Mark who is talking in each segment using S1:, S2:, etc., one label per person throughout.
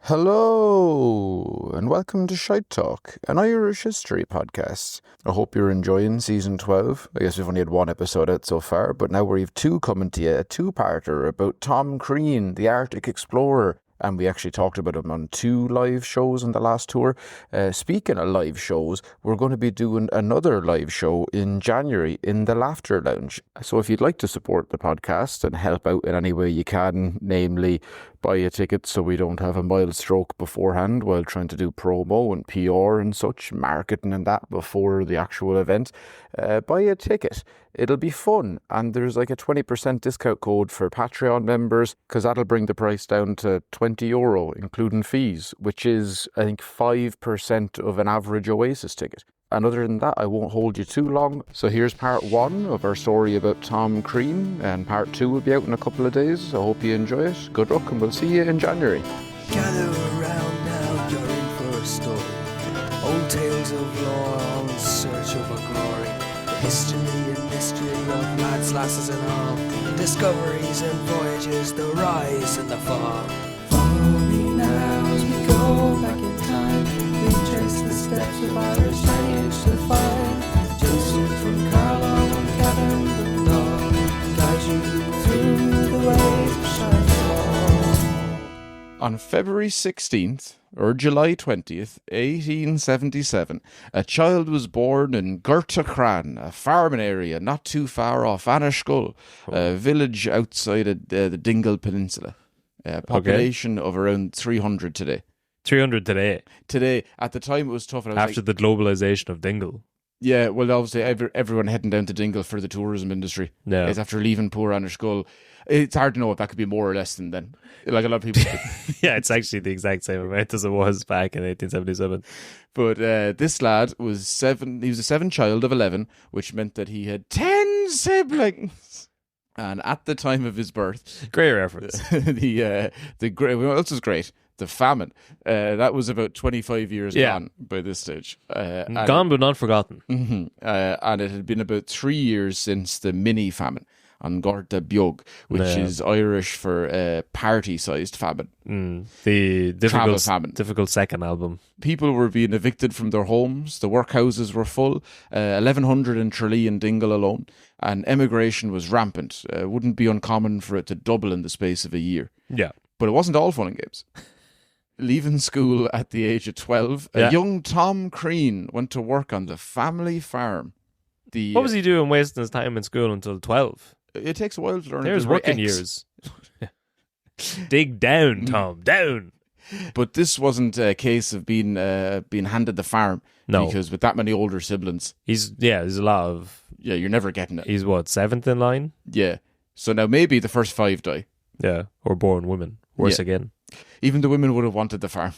S1: Hello, and welcome to Shite Talk, an Irish history podcast. I hope you're enjoying season 12. I guess we've only had one episode out so far, but now we have two coming to you, a two-parter about Tom Crean, the Arctic explorer. And we actually talked about him on 2 live shows on the last tour. Speaking of live shows, we're going to be doing another live show in January in the Laughter Lounge. So if you'd like to support the podcast and help out in any way you can, namely buy a ticket so we don't have a mild stroke beforehand while trying to do promo and PR and such, marketing and that before the actual event, buy a ticket. It'll be fun, and there's like a 20% discount code for Patreon members, because that'll bring the price down to €20, including fees, which is, I think, 5% of an average Oasis ticket. And other than that, I won't hold you too long. So here's part 1 of our story about Tom Crean, and part 2 will be out in a couple of days. I hope you enjoy it. Good luck, and we'll see you in January.
S2: Gather around now, you're in for a story. Old tales of lore, all in search of a glory. The history and mystery of lads, lasses and all. Discoveries and voyages, the rise and the fall. Follow me now as we go back in time. We trace the steps of Irish lineage to find. Joseph from Carlo and Kevin the dog. Guide you through the ways of Shite.
S1: On February 16th, or July 20th, 1877, a child was born in Gurtacran, a farming area not too far off Anartic, a village outside of the Dingle Peninsula. A population of around 300 today.
S3: 300 today?
S1: Today. At the time, it was tough. And
S3: After the globalisation of Dingle.
S1: Yeah, well, obviously, everyone heading down to Dingle for the tourism industry.
S3: Yeah.
S1: It's after leaving poor Anartic. It's hard to know if that could be more or less than then. Like a lot of people.
S3: Yeah, it's actually the exact same amount as it was back in 1877.
S1: But this lad was 7. He was the 7th child of 11, which meant that he had 10 siblings. And at the time of his birth,
S3: great reference.
S1: What else was great? The famine. That was about 25 years gone by this stage.
S3: Gone but not forgotten.
S1: Mm-hmm. And it had been about 3 years since the mini famine on Gorta Biog, which is Irish for party-sized famine.
S3: The
S1: famine.
S3: difficult second album.
S1: People were being evicted from their homes. The workhouses were full. 1,100 in Tralee and Dingle alone. And emigration was rampant. Wouldn't be uncommon for it to double in the space of a year.
S3: Yeah.
S1: But it wasn't all fun and games. Leaving school at the age of 12, a young Tom Crean went to work on the family farm.
S3: What was he doing wasting his time in school until 12?
S1: It takes a while to learn.
S3: There's working years. Dig down, Tom, down.
S1: But this wasn't a case of being handed the farm.
S3: No.
S1: Because with that many older siblings...
S3: there's a lot of...
S1: Yeah, you're never getting it.
S3: He's what, 7th in line?
S1: Yeah. So now maybe the first 5 die.
S3: Yeah, or born women. Worse again.
S1: Even the women would have wanted the farm.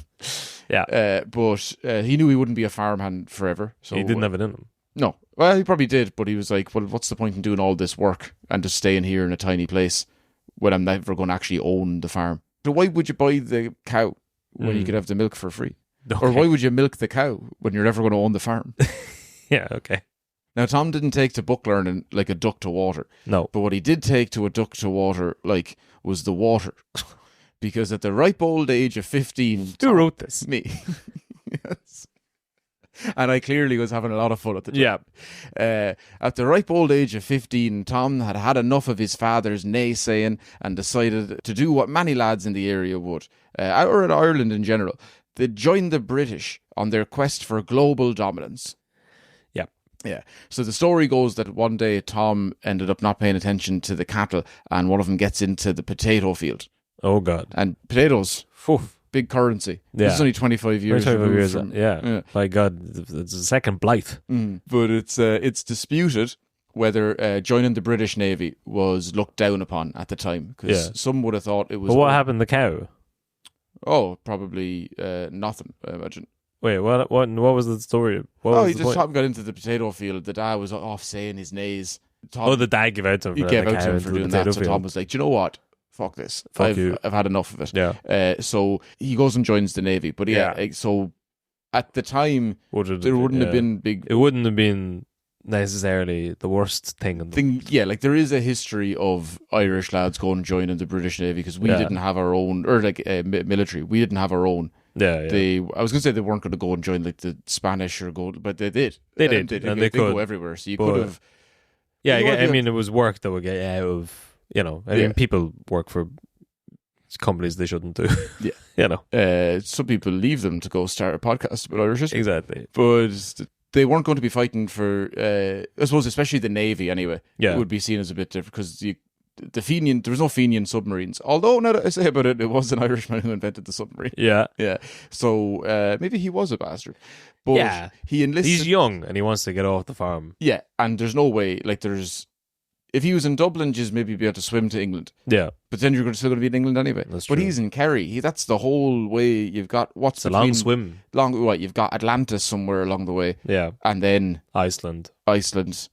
S3: Yeah.
S1: But he knew he wouldn't be a farmhand forever. So
S3: he didn't have it in him.
S1: No. Well, he probably did, but he was like, well, what's the point in doing all this work and just staying here in a tiny place when I'm never going to actually own the farm? So why would you buy the cow when you could have the milk for free? Okay. Or why would you milk the cow when you're never going to own the farm?
S3: Yeah, okay.
S1: Now, Tom didn't take to book learning like a duck to water.
S3: No.
S1: But what he did take to a duck to water, like, was the water. Because at the ripe old age of 15...
S3: Who wrote this?
S1: Me. Yes. And I clearly was having a lot of fun at the time.
S3: Yeah.
S1: At the ripe old age of 15, Tom had had enough of his father's naysaying and decided to do what many lads in the area would, or in Ireland in general. They'd join the British on their quest for global dominance.
S3: Yeah.
S1: Yeah. So the story goes that one day Tom ended up not paying attention to the cattle, and one of them gets into the potato field.
S3: Oh, God.
S1: And potatoes, big currency.
S3: Yeah.
S1: This is only 25 years.
S3: 25 years,
S1: from,
S3: yeah. My God, it's a second Blythe.
S1: But it's disputed whether joining the British Navy was looked down upon at the time, because some would have thought it was...
S3: But what happened to the cow?
S1: Oh, probably nothing, I imagine.
S3: Wait, what was the story?
S1: Tom got into the potato field. The dad was off saying his nays.
S3: The dad gave out to him
S1: for doing that. So Tom was like, do you know what? Fuck this. I've had enough of it.
S3: Yeah.
S1: So he goes and joins the Navy. But so at the time, there wouldn't have been big...
S3: It wouldn't have been necessarily the worst thing.
S1: Like there is a history of Irish lads going and joining the British Navy because we
S3: Yeah.
S1: didn't have our own, or like military. We didn't have our own.
S3: Yeah, yeah.
S1: I was going to say they weren't going to go and join like the Spanish or go, but they did.
S3: They did,
S1: and
S3: they
S1: they go
S3: could.
S1: everywhere. So you
S3: But-
S1: could have.
S3: Yeah,
S1: You know what,
S3: I mean, it was work that would get you out of, I
S1: Yeah.
S3: mean, people work for companies they shouldn't do.
S1: Yeah. Some people leave them to go start a podcast about Irish history.
S3: Exactly.
S1: But they weren't going to be fighting for, I suppose, especially the Navy anyway.
S3: Yeah.
S1: It would be seen as a bit different because the Fenian, there was no Fenian submarines. Although, now that I say about it, it was an Irishman who invented the submarine.
S3: Yeah.
S1: Yeah. So maybe he was a bastard. But
S3: Yeah.
S1: he enlisted.
S3: He's young and he wants to get off the farm.
S1: Yeah. And there's no way, like, if he was in Dublin, just maybe be able to swim to England.
S3: Yeah.
S1: But then you're still going to be in England anyway.
S3: That's
S1: But
S3: true.
S1: he's in Kerry. That's the whole way. You've got
S3: It's a long swim.
S1: You've got Atlantis somewhere along the way,
S3: Yeah.
S1: and then
S3: Iceland.
S1: Iceland,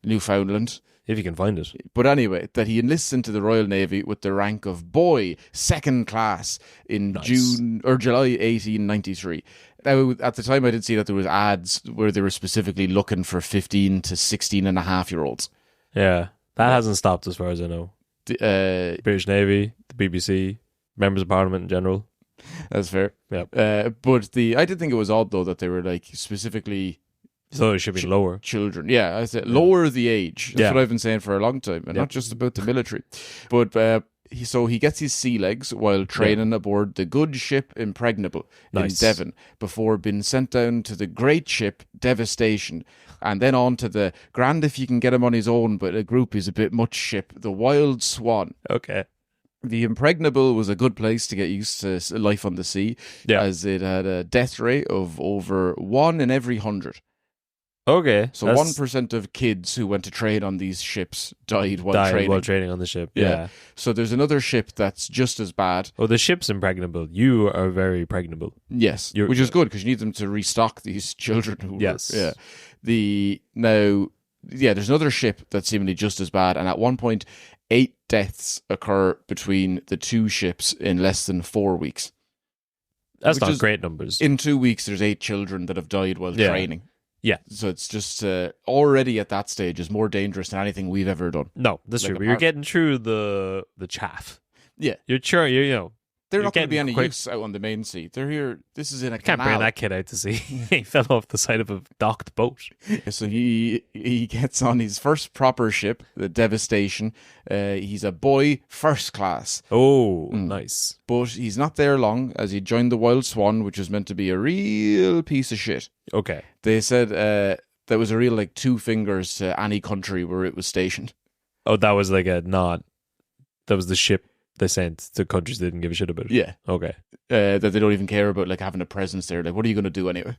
S1: Newfoundland.
S3: If you can find it.
S1: But anyway, that he enlists into the Royal Navy with the rank of boy, second class, in
S3: Nice.
S1: June or July 1893. Now, at the time, I did see that there was ads where they were specifically looking for 15 to 16 and a half year olds.
S3: Yeah. That hasn't stopped as far as I know. British Navy, the BBC, members of Parliament in general.
S1: That's fair.
S3: Yeah.
S1: But I did think it was odd though that they were like specifically
S3: So it should be lower.
S1: children. Yeah, I said lower the age. That's
S3: Yeah.
S1: what I've been saying for a long time, and
S3: Yeah.
S1: not just about the military. But he gets his sea legs while training aboard the good ship Impregnable
S3: Nice.
S1: in Devon before being sent down to the great ship Devastation, and then on to the grand if you can get him on his own, but a group is a bit much ship, the Wild Swan.
S3: Okay.
S1: The Impregnable was a good place to get used to life on the sea,
S3: Yeah.
S1: as it had a death rate of over 1 in every 100.
S3: Okay.
S1: So
S3: That's-
S1: 1% of kids who went to trade on these ships died while training.
S3: on the ship.
S1: Yeah.
S3: Yeah.
S1: So there's another ship that's just as bad.
S3: Oh, the ship's impregnable. You are very pregnable.
S1: Yes,
S3: You're-
S1: which is good because you need them to restock these children.
S3: Yes.
S1: Yeah. There's another ship that's seemingly just as bad, and at one point, 8 deaths occur between the two ships in less than 4 weeks.
S3: That's
S1: Which
S3: not
S1: is-
S3: great numbers.
S1: In 2 weeks, there's 8 children that have died while
S3: Yeah.
S1: training.
S3: Yeah.
S1: So it's just already at that stage is more dangerous than anything we've ever done.
S3: No, that's
S1: Like
S3: true.
S1: a
S3: But you're
S1: part-
S3: getting through the chaff.
S1: Yeah.
S3: You're sure you
S1: They're
S3: You're
S1: not going to be
S3: getting
S1: any
S3: quick-
S1: use out on the main sea. They're here. This is in a
S3: can't
S1: canal.
S3: bring that kid out to sea. He fell off the side of a docked boat.
S1: So he gets on his first proper ship, the Devastation. He's a boy first class,
S3: Oh, nice.
S1: but he's not there long as he joined the Wild Swan, which was meant to be a real piece of shit.
S3: Okay.
S1: They said that was a real like 2 fingers to any country where it was stationed.
S3: Oh, that was like a nod. That was the ship they sent to countries they didn't give a shit about.
S1: Yeah,
S3: Okay.
S1: that they don't even care about like having a presence there. Like, what are you going to do anyway?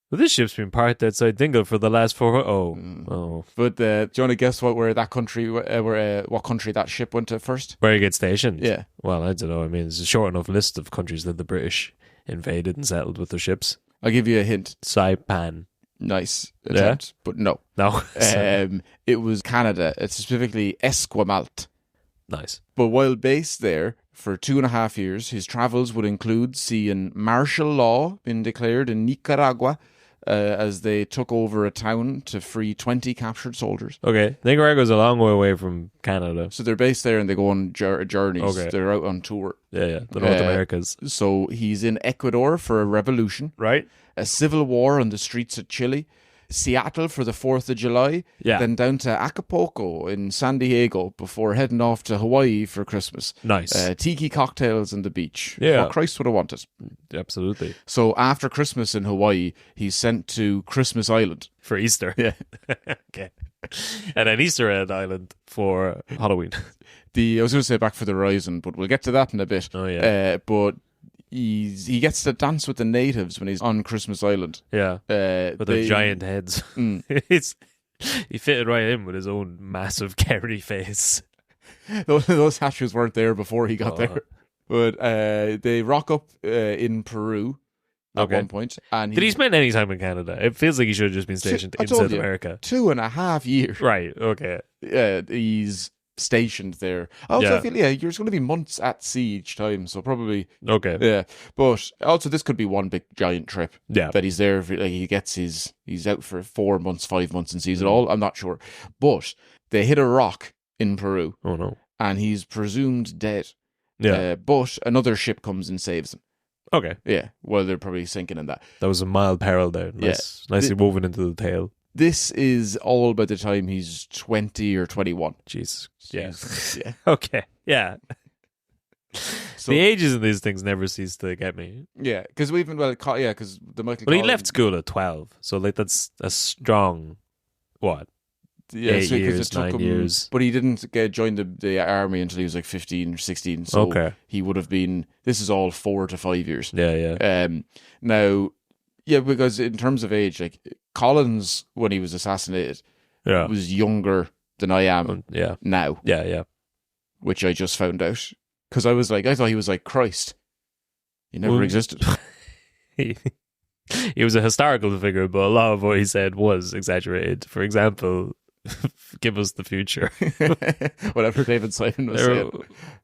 S3: Well, this ship's been parked outside Dingle for the last 4. Oh.
S1: But do you want to guess what that country that ship went to first?
S3: Where you get stationed?
S1: Yeah.
S3: Well, I don't know. I mean, it's a short enough list of countries that the British invaded and settled with their ships.
S1: I'll give you a hint.
S3: Saipan.
S1: Nice attempt, but no.
S3: No.
S1: It was Canada. It's specifically Esquimalt.
S3: Nice.
S1: But while based there for 2.5 years, his travels would include seeing martial law being declared in Nicaragua as they took over a town to free 20 captured soldiers.
S3: Okay. Nicaragua's a long way away from Canada.
S1: So they're based there and they go on journeys.
S3: Okay.
S1: They're out on tour.
S3: Yeah. The North Americas.
S1: So he's in Ecuador for a revolution,
S3: Right?
S1: a civil war on the streets of Chile, Seattle for the 4th of July,
S3: Yeah.
S1: then down to Acapulco in San Diego before heading off to Hawaii for Christmas.
S3: Nice.
S1: Tiki cocktails on the beach.
S3: Yeah.
S1: What Christ would have wanted.
S3: Absolutely.
S1: So after Christmas in Hawaii, he's sent to Christmas Island.
S3: For Easter.
S1: Yeah.
S3: Okay. And then Easter Island for Halloween.
S1: I was going to say Back for the Horizon, but we'll get to that in a bit.
S3: Oh, yeah.
S1: But he gets to dance with the natives when he's on Christmas Island.
S3: Yeah. With their giant heads. He fitted right in with his own massive Kerry face.
S1: Those statues weren't there before he got there. But they rock up in Peru at one point. And
S3: Did he spend any time in Canada? It feels like he should have just been stationed
S1: I
S3: in
S1: told
S3: South
S1: you,
S3: America.
S1: 2.5 years.
S3: Right, okay.
S1: He's stationed there. Also, I feel there's going to be months at sea each time, so probably
S3: Okay.
S1: yeah. But also, this could be one big giant trip.
S3: Yeah.
S1: That he's there. He's out for 4 months, 5 months, and sees it all. I'm not sure, but they hit a rock in Peru.
S3: Oh no.
S1: And he's presumed dead.
S3: Yeah.
S1: But another ship comes and saves him.
S3: Okay.
S1: Yeah. Well, they're probably sinking in that.
S3: That was a mild peril there. Nicely woven into the tale.
S1: This is all by the time he's 20 or 21.
S3: Jesus. Yeah.
S1: Yeah.
S3: Okay. Yeah.
S1: So,
S3: the ages in these things never cease to get me.
S1: yeah, because because the Michael.
S3: But he
S1: Collins-
S3: left school at 12, so like that's a strong, what?
S1: Yeah,
S3: 8
S1: so, 'cause
S3: years,
S1: it took
S3: 9
S1: him,
S3: years.
S1: but he didn't join the army until he was like 15 or 16. So
S3: Okay.
S1: he would have been. This is all 4 to 5 years.
S3: Yeah.
S1: Now, yeah, because in terms of age, like Collins, when he was assassinated,
S3: Yeah.
S1: was younger than I am
S3: Yeah.
S1: now,
S3: Yeah.
S1: which I just found out because I thought he was like Christ. He never
S3: Well-
S1: existed.
S3: He was a historical figure, but a lot of what he said was exaggerated. For example, give us the future.
S1: Whatever David Simon was saying.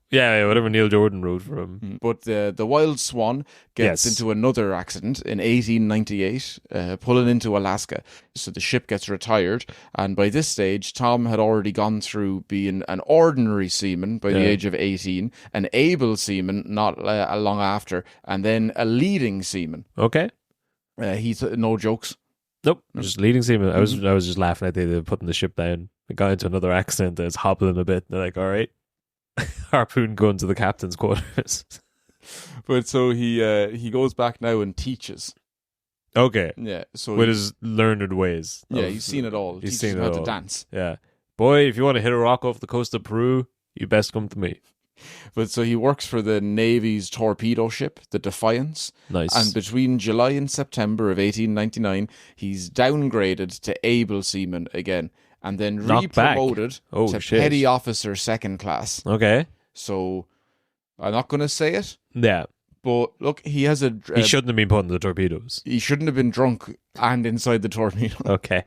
S3: Yeah, whatever Neil Jordan wrote for him.
S1: But the Wild Swan gets
S3: Yes.
S1: into another accident in 1898, pulling into Alaska. So the ship gets retired, and by this stage, Tom had already gone through being an ordinary seaman by the
S3: Yeah.
S1: age of 18, an able seaman not long after, and then a leading seaman.
S3: Okay.
S1: He's no jokes.
S3: Nope. Just leading seaman. I was just laughing at they putting the ship down. It got into another accident that's hobbling a bit. They're like, all right. Harpoon going to the captain's quarters.
S1: But so he goes back now and teaches.
S3: Okay.
S1: Yeah. So
S3: With his learned ways.
S1: yeah, he's seen it all.
S3: He's
S1: Teaches
S3: seen
S1: him
S3: it
S1: how
S3: all.
S1: to dance.
S3: Yeah. Boy, if you want to hit a rock off the coast of Peru, you best come to me.
S1: But so he works for the Navy's torpedo ship, the Defiance.
S3: Nice.
S1: And between July and September of 1899, he's downgraded to able seaman again, and then
S3: Knocked back.
S1: re-promoted
S3: Oh,
S1: to
S3: shit.
S1: petty officer second class.
S3: Okay.
S1: So I'm not going to say it,
S3: Yeah.
S1: but look, he has a.
S3: He shouldn't have been putting the torpedoes.
S1: He shouldn't have been drunk and inside the torpedo.
S3: Okay.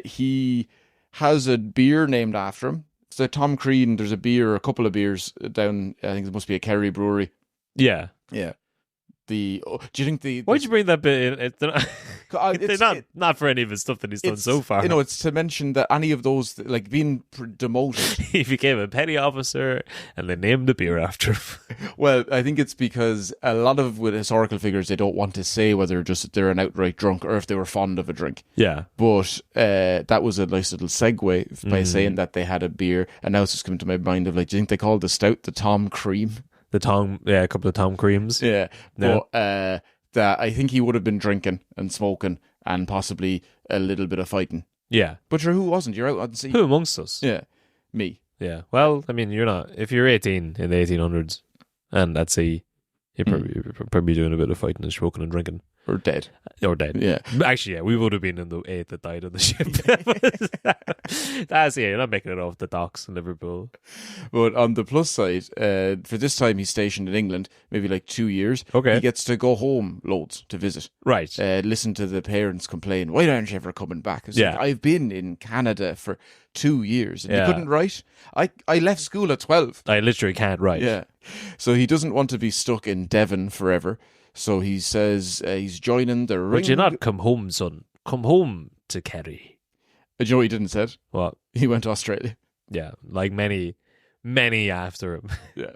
S1: He has a beer named after him. So Tom Crean, there's a couple of beers down. I think it must be a Kerry brewery.
S3: Yeah.
S1: Yeah. Do you think
S3: Why'd you bring that bit in? They're
S1: it's
S3: not for any of his stuff that he's done so far.
S1: You know, it's to mention that any of those, like being demoted.
S3: He became a petty officer and they named the beer after him.
S1: Well, I think it's because a lot of with historical figures, they don't want to say whether just they're an outright drunk or if they were fond of a drink.
S3: Yeah.
S1: But that was a nice little segue by saying that they had a beer. And now it's just coming to my mind of like, do you think they called the stout the Tom Cream?
S3: A couple of Tom Creams.
S1: Yeah.
S3: No.
S1: But that I think he would have been drinking and smoking and possibly a little bit of fighting.
S3: Yeah.
S1: But sure, who wasn't? You're out on sea.
S3: Who amongst us?
S1: Yeah. Me.
S3: Yeah. Well, I mean, you're not. If you're 18 in the 1800s and at sea, you're probably doing a bit of fighting and smoking and drinking.
S1: Or dead.
S3: Or dead.
S1: Yeah.
S3: Actually, yeah, we would have been in the 8 that died on the ship. You're not making it off the docks in Liverpool.
S1: But on the plus side, for this time he's stationed in England, maybe like 2 years.
S3: Okay.
S1: He gets to go home loads to visit.
S3: Right.
S1: Listen to the parents complain, why aren't you ever coming back? It's
S3: Yeah.
S1: like, I've been in Canada for 2 years and
S3: Yeah.
S1: you couldn't write? I left school at 12.
S3: I literally can't write.
S1: Yeah. So he doesn't want to be stuck in Devon forever. So he says he's joining the ring.
S3: Would you not come home, son? Come home to Kerry.
S1: Do you know what he didn't said?
S3: What?
S1: He went to Australia.
S3: Yeah, like many after him.
S1: Yeah.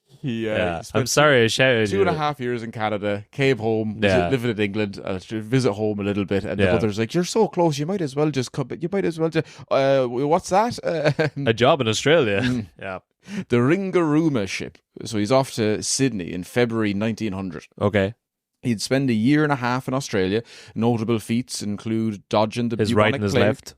S1: He
S3: Yeah.
S1: spent
S3: I'm sorry I shouted.
S1: 2.5 years in Canada, came home,
S3: Yeah.
S1: living in England, to visit home a little bit, and the
S3: Yeah.
S1: mother's like, "You're so close, you might as well just come. You might as well just. What's that?
S3: A job in Australia. Yeah.
S1: The Ringarooma ship. So he's off to Sydney in February 1900.
S3: Okay.
S1: He'd spend 1.5 years in Australia. Notable feats include dodging the
S3: His
S1: bubonic
S3: right and his
S1: plague.
S3: left.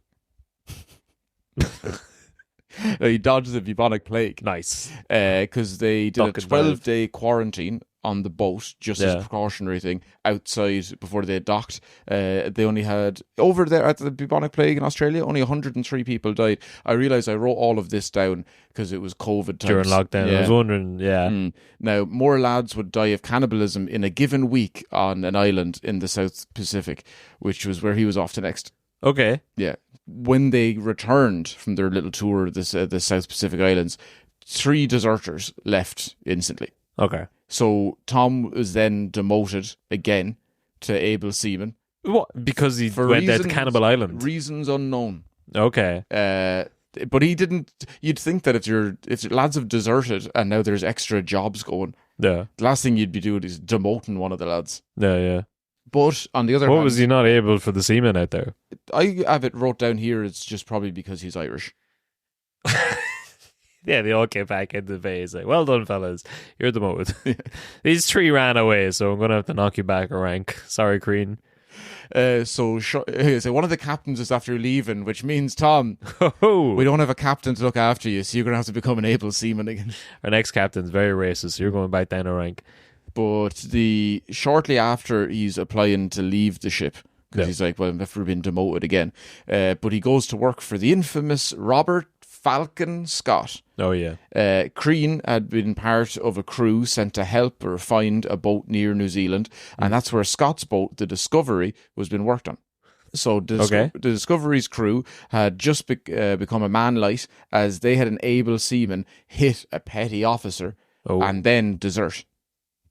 S1: He dodged the bubonic plague.
S3: Nice.
S1: Because they did
S3: Duck
S1: a
S3: and dive.
S1: 12-day quarantine on the boat, just as
S3: Yeah.
S1: a precautionary thing, outside before they docked. They only had, over there at the bubonic plague in Australia, only 103 people died. I realised I wrote all of this down because it was COVID times.
S3: During lockdown.
S1: Yeah.
S3: I was wondering, yeah.
S1: Now, more lads would die of cannibalism in a given week on an island in the South Pacific, which was where he was off to next.
S3: Okay.
S1: Yeah. When they returned from their little tour of the South Pacific Islands, 3 deserters left instantly.
S3: Okay.
S1: So Tom was then demoted again to able seaman.
S3: What? Because he
S1: For
S3: went there to Cannibal Island.
S1: Reasons unknown.
S3: Okay.
S1: But he didn't. You'd think that if lads have deserted and now there's extra jobs going,
S3: Yeah.
S1: the last thing you'd be doing is demoting one of the lads.
S3: Yeah.
S1: But on the other
S3: What
S1: hand,
S3: was he not able for the seamen out there?
S1: I have it wrote down here. It's just probably because he's Irish.
S3: Yeah, they all came back into the bay. It's like, well done, fellas. You're demoted. These 3 ran away, so I'm going to have to knock you back a rank. Sorry, Crean.
S1: So one of the captains is after leaving, which means, Tom,
S3: Oh,
S1: we don't have a captain to look after you, so you're going to have to become an able seaman again.
S3: our next captain's very racist, so you're going back down a rank.
S1: But shortly after he's applying to leave the ship, because he's like, well, I've never been demoted again. But he goes to work for the infamous Robert Falcon Scott.
S3: Oh, yeah.
S1: Crean had been part of a crew sent to help or find a boat near New Zealand, and that's where Scott's boat, the Discovery, was being worked on. So the Discovery's crew had just become a man light as they had an able seaman hit a petty officer and then desert.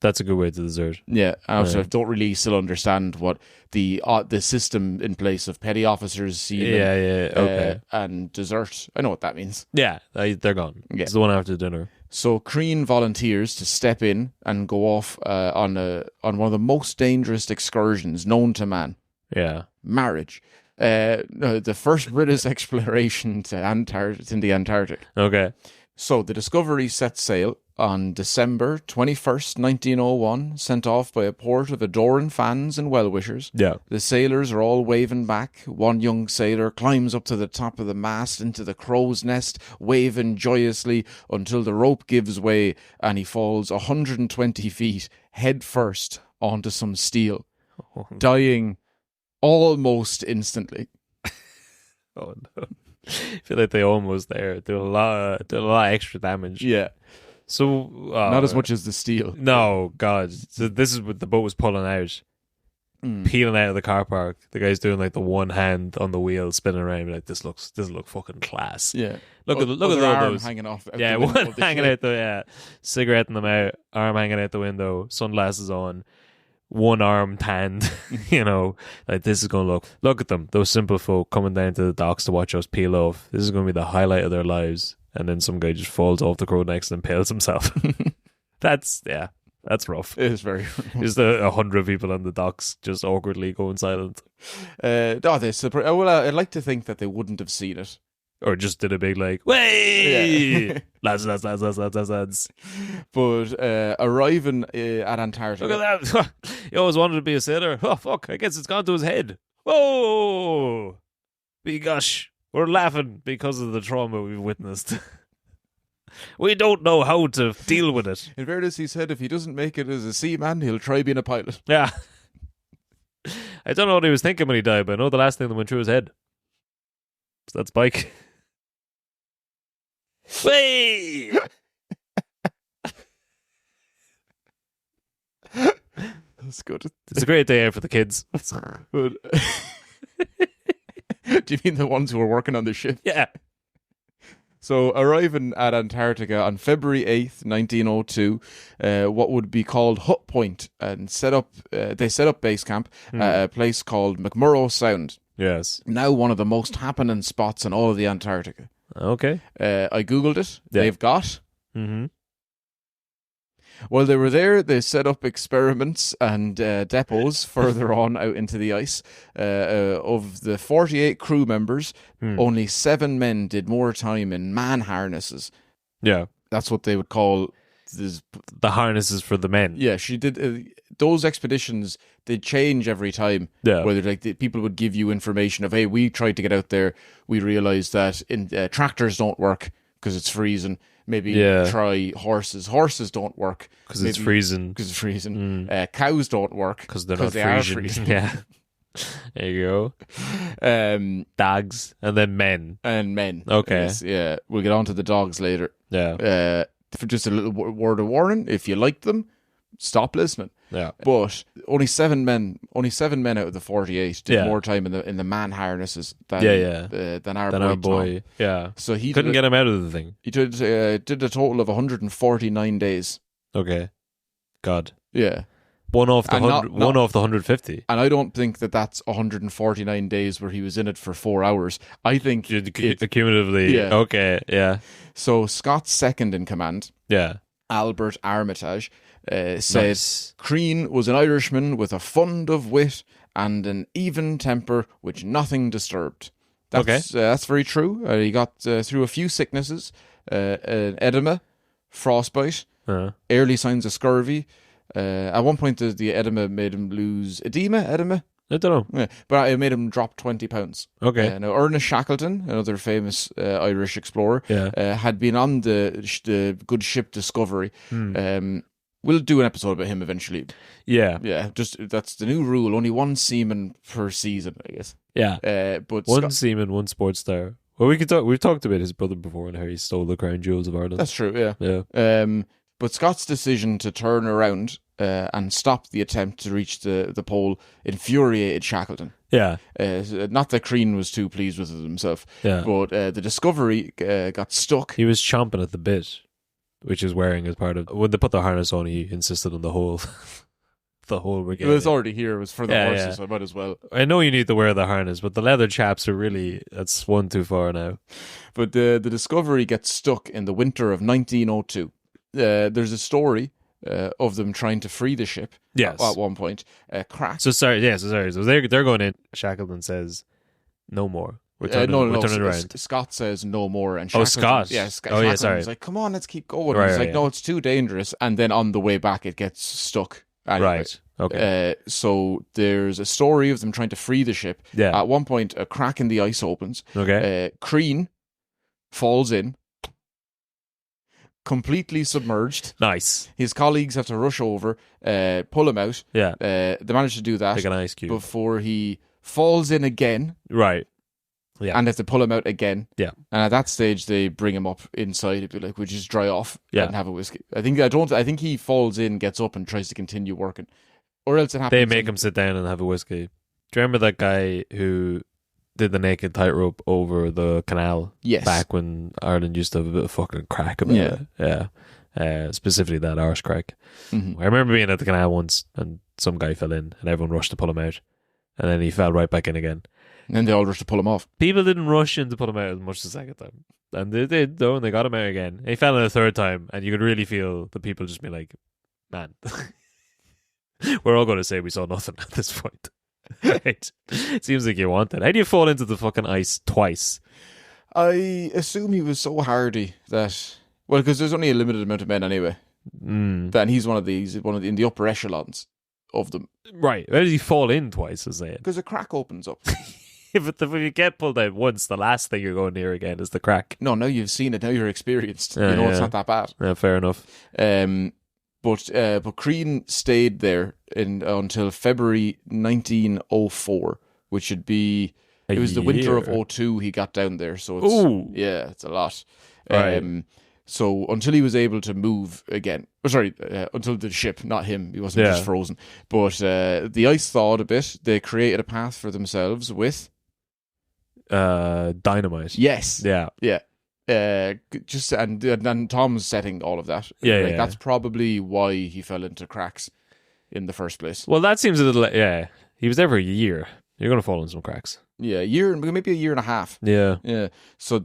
S3: That's a good way to desert.
S1: Yeah, I don't really still understand what the system in place of petty officers, seamen, and desert. I know what that means.
S3: Yeah, they're gone.
S1: Yeah.
S3: It's the one after dinner.
S1: So Crean volunteers to step in and go off on one of the most dangerous excursions known to man.
S3: Yeah.
S1: Marriage. The first British exploration to in the Antarctic.
S3: Okay.
S1: So the Discovery set sail on December 21st, 1901, sent off by a port of adoring fans and well-wishers.
S3: Yeah.
S1: The sailors are all waving back. One young sailor climbs up to the top of the mast into the crow's nest, waving joyously until the rope gives way and he falls 120 feet head first onto some steel, dying almost instantly.
S3: Oh, no. I feel like they almost there. Did a lot of extra damage.
S1: Yeah.
S3: So
S1: not as much as the steel.
S3: No, God. So this is what the boat was pulling out, peeling out of the car park. The guy's doing like the one hand on the wheel, spinning around. Like this looks fucking class.
S1: Yeah.
S3: Look at all
S1: arm
S3: those
S1: hanging off. Out
S3: yeah,
S1: the window
S3: one
S1: of the
S3: hanging
S1: ship.
S3: out the cigarette in the mouth, arm hanging out the window, sunglasses on, one arm tanned. Like this is gonna look at them. Those simple folk coming down to the docks to watch us peel off. This is gonna be the highlight of their lives. And then some guy just falls off the crow next and impales himself. That's rough.
S1: It is very rough.
S3: Just 100 people on the docks just awkwardly going silent.
S1: I'd like to think that they wouldn't have seen it.
S3: Or just did a big like, way!
S1: Yeah.
S3: lads.
S1: But arriving at Antarctica.
S3: Look at that. He always wanted to be a sailor. Oh, fuck. I guess it's gone to his head. Whoa! Gosh. We're laughing because of the trauma we've witnessed. We don't know how to deal with it.
S1: In fairness, he said if he doesn't make it as a seaman, he'll try being a pilot.
S3: Yeah. I don't know what he was thinking when he died, but I know the last thing that went through his head. So that's Spike. Way!
S1: That's good.
S3: It's a great day out for the kids.
S1: But, do you mean the ones who were working on the ship?
S3: Yeah.
S1: So arriving at Antarctica on February 8th, 1902, what would be called Hut Point, and they set up base camp at a place called McMurdo Sound.
S3: Yes.
S1: Now one of the most happening spots in all of the Antarctica.
S3: Okay.
S1: I googled it.
S3: Yeah.
S1: They've got.
S3: Mm-hmm.
S1: While they were there, they set up experiments and depots further on out into the ice. Of the 48 crew members, only 7 men did more time in man harnesses.
S3: Yeah.
S1: That's what they would call
S3: the harnesses for the men.
S1: Yeah, she did. Those expeditions, they change every time.
S3: Yeah.
S1: Whether people would give you information of, hey, we tried to get out there. We realized that tractors don't work because it's freezing. Maybe try horses. Horses don't work
S3: because it's freezing.
S1: Cows don't work
S3: because they're not freezing. Yeah. There you go. Dogs and then men.
S1: And men.
S3: Okay.
S1: Yes, yeah. We'll get on to the dogs later.
S3: Yeah.
S1: For just a little word of warning, if you liked them, stop listening.
S3: Yeah.
S1: But only seven men out of the 48 did more time in the man harnesses than our boy. Tom.
S3: Yeah.
S1: So he
S3: couldn't get him out of the thing.
S1: He did a total of 149 days.
S3: Okay. God.
S1: Yeah.
S3: One off the 150.
S1: And I don't think that's 149 days where he was in it for 4 hours. I think
S3: cumulatively. Yeah. Okay. Yeah.
S1: So Scott's second in command.
S3: Yeah.
S1: Albert Armitage said Crean was an Irishman with a fund of wit and an even temper which nothing disturbed. That's very true. He got through a few sicknesses, edema, frostbite, early signs of scurvy. At one point, the edema made him lose edema.
S3: I don't know.
S1: Yeah, but it made him drop 20 pounds.
S3: Okay.
S1: Now, Ernest Shackleton, another famous Irish explorer, had been on the good ship Discovery. We'll do an episode about him eventually.
S3: Yeah.
S1: Yeah, that's the new rule. Only one seaman per season, I guess.
S3: Yeah.
S1: But
S3: one seaman, one sports star. Well, we've talked about his brother before and how he stole the crown jewels of Ireland.
S1: That's true, yeah.
S3: Yeah.
S1: But Scott's decision to turn around and stop the attempt to reach the pole infuriated Shackleton.
S3: Yeah.
S1: Not that Crean was too pleased with it himself.
S3: Yeah.
S1: But the Discovery got stuck.
S3: He was chomping at the bit, which is wearing as part of... When they put the harness on, he insisted on the whole... the whole regalia.
S1: It was already here. It was for the horses, so I might as well.
S3: I know you need to wear the harness, but the leather chaps are really... That's one too far now.
S1: But the Discovery gets stuck in the winter of 1902. There's a story of them trying to free the ship.
S3: Yes.
S1: At one point, crack.
S3: So they're going in. Shackleton says, "No more. We're turning around."
S1: Scott says, "No more." And
S3: Scott.
S1: Yeah. Shackleton's like, "Come on, let's keep going."
S3: Right,
S1: He's like, "No, it's too dangerous." And then on the way back, it gets stuck. Anyway.
S3: Right. Okay.
S1: So there's a story of them trying to free the ship.
S3: Yeah.
S1: At one point, a crack in the ice opens.
S3: Okay.
S1: Crean falls in. Completely submerged.
S3: Nice.
S1: His colleagues have to rush over, pull him out.
S3: Yeah.
S1: They manage to do that.
S3: Like an ice cube.
S1: Before he falls in again.
S3: Right. Yeah.
S1: And they have to pull him out again.
S3: Yeah.
S1: And at that stage, they bring him up inside. It'd be like, would you just dry off and have a whiskey? I think he falls in, gets up, and tries to continue working. Or else it happens.
S3: They make him sit down and have a whiskey. Do you remember that guy who did the naked tightrope over the canal?
S1: Yes.
S3: Back when Ireland used to have a bit of fucking crack about it. Yeah. Specifically that Irish crack.
S1: Mm-hmm.
S3: I remember being at the canal once and some guy fell in and everyone rushed to pull him out. And then he fell right back in again.
S1: And then they all rushed to pull him off.
S3: People didn't rush in to pull him out as much the second time. And they did, though, and they got him out again. He fell in a third time, and you could really feel the people just be like, man, we're all going to say we saw nothing at this point. Right? It seems like you want that. How do you fall into the fucking ice twice?
S1: I assume he was so hardy that... Well, because there's only a limited amount of men anyway. Then he's one of in the upper echelons of them.
S3: Right. How did he fall in twice, is it?
S1: Because a crack opens up.
S3: If you get pulled out once, the last thing you're going near again is the crack.
S1: No, now you've seen it. Now you're experienced. It's not that bad.
S3: Yeah, fair enough.
S1: But Crean stayed there until February 1904, which would be... It was the winter of 02 he got down there. So it's a lot.
S3: Right.
S1: So until he was able to move again... until the ship, not him. He wasn't just frozen. But the ice thawed a bit. They created a path for themselves with...
S3: dynamite.
S1: Yes.
S3: Yeah.
S1: Yeah. And Tom's setting all of that.
S3: Yeah.
S1: That's probably why he fell into cracks in the first place.
S3: Well, that seems a little... Yeah. He was there for a year. You're going to fall in some cracks.
S1: Yeah, maybe a year and a half.
S3: Yeah.
S1: Yeah. So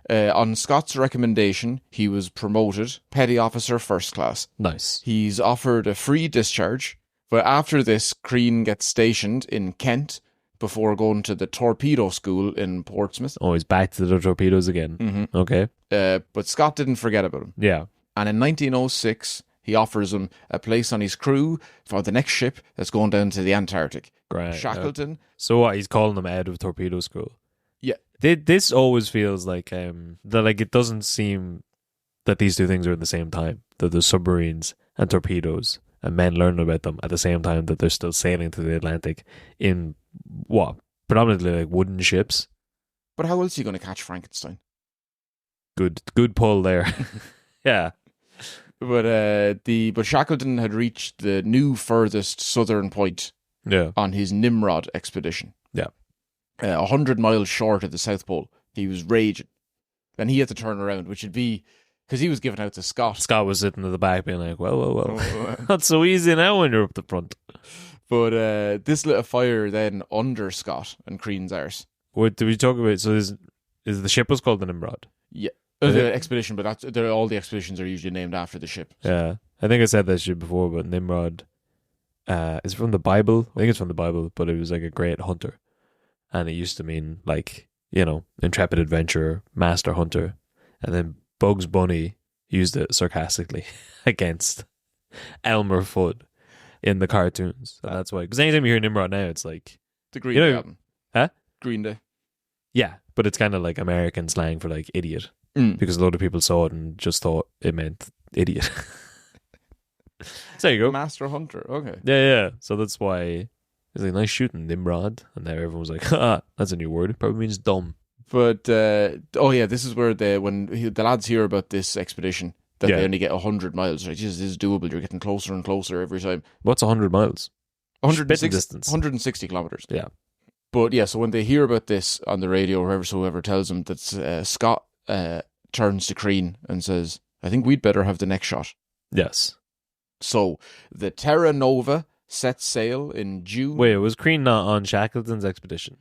S1: on Scott's recommendation, he was promoted Petty Officer First Class.
S3: Nice.
S1: He's offered a free discharge, but after this, Crean gets stationed in Kent before going to the torpedo school in Portsmouth.
S3: Oh, he's back to the torpedoes again.
S1: Mm-hmm.
S3: Okay.
S1: But Scott didn't forget about him.
S3: Yeah.
S1: And in 1906, he offers him a place on his crew for the next ship that's going down to the Antarctic.
S3: Right.
S1: Shackleton.
S3: So what? He's calling them out of torpedo school.
S1: Yeah.
S3: This always feels like that it doesn't seem that these two things are at the same time. That there's submarines and torpedoes and men learning about them at the same time that they're still sailing to the Atlantic in predominantly like wooden ships.
S1: But how else are you going to catch Frankenstein?
S3: Good pull there. Yeah.
S1: But Shackleton had reached the new furthest southern point on his Nimrod expedition.
S3: Yeah.
S1: 100 miles short of the South Pole. He was raging. Then he had to turn around, which would be because he was given out to Scott.
S3: Scott was sitting at the back being like, well. Not so easy now when you're up the front.
S1: But this lit a fire then under Scott and Crean's arse.
S3: What did we talk about? So is the ship was called the Nimrod?
S1: Yeah. The expedition, but all the expeditions are usually named after the ship.
S3: Yeah. I think I said that shit before, but Nimrod is from the Bible. I think it's from the Bible, but it was like a great hunter. And it used to mean like, intrepid adventurer, master hunter. And then Bugs Bunny used it sarcastically against Elmer Fudd in the cartoons. And that's why. Because anytime you hear Nimrod now, it's like...
S1: The Green Day album.
S3: Huh?
S1: Green Day.
S3: Yeah, but it's kind of like American slang for like idiot. Because a lot of people saw it and just thought it meant idiot. So there you go.
S1: Master hunter, okay.
S3: Yeah. So that's why it's like nice shooting, Nimrod. And now everyone was like, that's a new word. It probably means dumb.
S1: But, this is where the lads hear about this expedition, that they only get 100 miles. Right? Jesus, this is doable. You're getting closer and closer every time.
S3: What's 100 miles?
S1: 160 kilometers.
S3: Yeah.
S1: But yeah, so when they hear about this on the radio or whoever tells them that Scott turns to Crean and says, I think we'd better have the next shot.
S3: Yes.
S1: So the Terra Nova sets sail in June.
S3: Wait, was Crean not on Shackleton's expedition?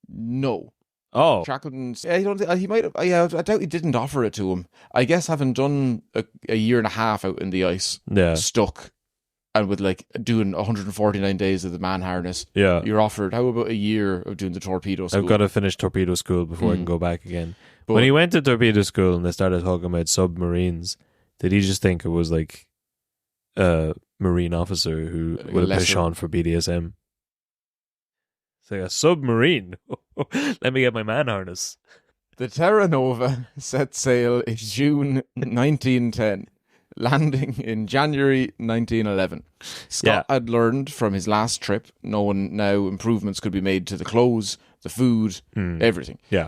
S1: No.
S3: Oh.
S1: Shackleton's... I don't think... He might have... I doubt he didn't offer it to him. I guess having done a year and a half out in the ice, stuck, and with like doing 149 days of the man harness, you're offered, how about a year of doing the torpedo school?
S3: I've got to finish torpedo school before I can go back again. But when he went to torpedo school and they started talking about submarines, did he just think it was like a marine officer who would have pushed on for BDSM? It's like a submarine. Let me get my man harness.
S1: The Terra Nova set sail in June 1910, landing in January 1911. Scott had learned from his last trip, knowing now improvements could be made to the clothes, the food, everything.
S3: Yeah.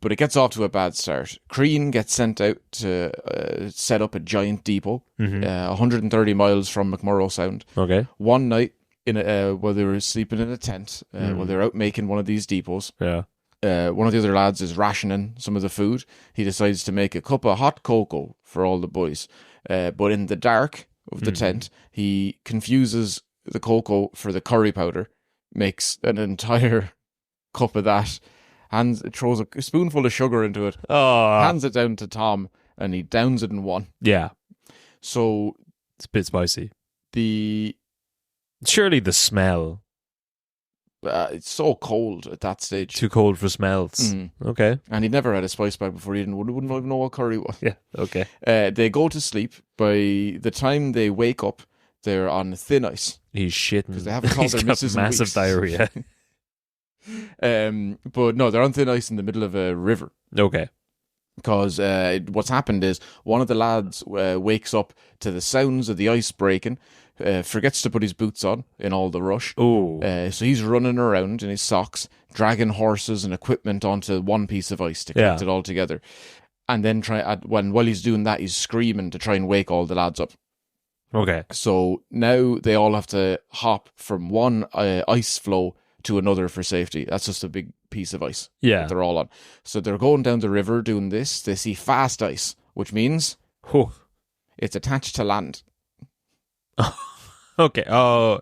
S1: But it gets off to a bad start. Crean gets sent out to set up a giant depot, 130 miles from McMurrow Sound.
S3: Okay.
S1: One night, while they were sleeping in a tent, while they're out making one of these depots, one of the other lads is rationing some of the food. He decides to make a cup of hot cocoa for all the boys. But in the dark of the tent, he confuses the cocoa for the curry powder, makes an entire cup of that, throws a spoonful of sugar into it, hands it down to Tom, and he downs it in one.
S3: Yeah.
S1: So
S3: it's a bit spicy.
S1: Surely
S3: the smell.
S1: It's so cold at that stage.
S3: Too cold for smells. Okay.
S1: And he'd never had a spice bag before. He wouldn't even know what curry was.
S3: Yeah, okay.
S1: They go to sleep. By the time they wake up, they're on thin ice.
S3: He's shitting.
S1: Because they haven't called their missus in
S3: massive
S1: weeks.
S3: diarrhea.
S1: But no, they're on thin ice in the middle of a river.
S3: Okay.
S1: Because what's happened is one of the lads wakes up to the sounds of the ice breaking, forgets to put his boots on in all the rush.
S3: Oh.
S1: So he's running around in his socks, dragging horses and equipment onto one piece of ice to connect it all together. And then while he's doing that, he's screaming to try and wake all the lads up.
S3: Okay.
S1: So now they all have to hop from one ice floe to another for safety. That's just a big piece of ice that they're all on. So they're going down the river doing this. They see fast ice, which means it's attached to land.
S3: Okay. Oh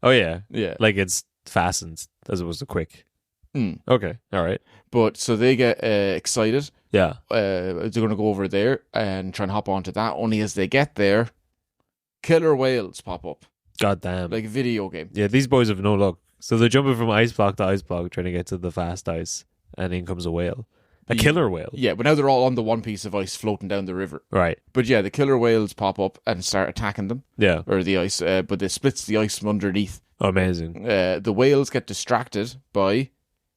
S3: yeah.
S1: Yeah.
S3: Like it's fastened as opposed to quick. Okay. All right.
S1: But so they get excited.
S3: Yeah.
S1: They're going to go over there and try and hop onto that. Only as they get there, killer whales pop up.
S3: God damn.
S1: Like a video game.
S3: Yeah, these boys have no luck. So they're jumping from ice block to ice block trying to get to the fast ice. And in comes a whale. A killer whale.
S1: Yeah, but now they're all on the one piece of ice floating down the river.
S3: Right.
S1: But yeah, the killer whales pop up and start attacking them.
S3: Yeah.
S1: Or the ice. But they splits the ice from underneath.
S3: Amazing.
S1: The whales get distracted by